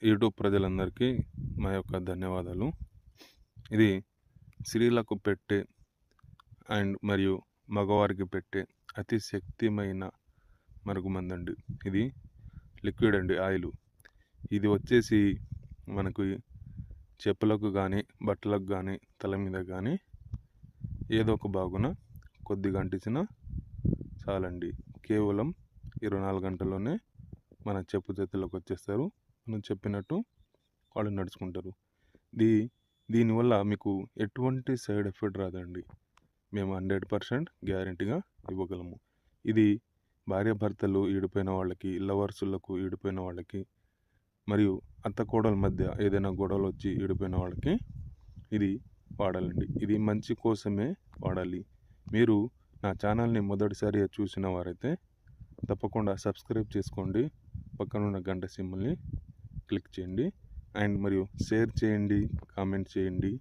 YouTube ప్రజలందరికీ మా యొక్క ధన్యవాదాలు. ఇది స్త్రీలకు పెట్టే మరియు మగవారికి పెట్టే అతి శక్తిమైన మరుగుమందండి. ఇది లిక్విడ్ అండి, ఆయిలు. ఇది వచ్చేసి మనకు చెప్పులకు కానీ, బట్టలకు కానీ, తల మీద కానీ ఏదో ఒక బాగున కొద్దిగా అంటించినా చాలండి. కేవలం 24 గంటల్లోనే మన చెప్పు చేతుల్లోకి వచ్చేస్తారు. మనం చెప్పినట్టు వాళ్ళు నడుచుకుంటారు. దీనివల్ల మీకు ఎటువంటి సైడ్ ఎఫెక్ట్ రాదండి. మేము 100% గ్యారెంటీగా ఇవ్వగలము. ఇది భార్యాభర్తలు ఈడిపోయిన వాళ్ళకి, లవర్సులకు ఈడిపోయిన వాళ్ళకి, మరియు అత్త కోడల మధ్య ఏదైనా గొడవలు వచ్చి ఈడిపోయిన వాళ్ళకి ఇది వాడాలండి. ఇది మంచి కోసమే వాడాలి. మీరు నా ఛానల్ని మొదటిసారిగా చూసిన వారైతే తప్పకుండా సబ్స్క్రైబ్ చేసుకోండి. పక్కనున్న గంట సింబల్ని క్లిక్ చేయండి మరియు షేర్ చేయండి, కామెంట్ చేయండి.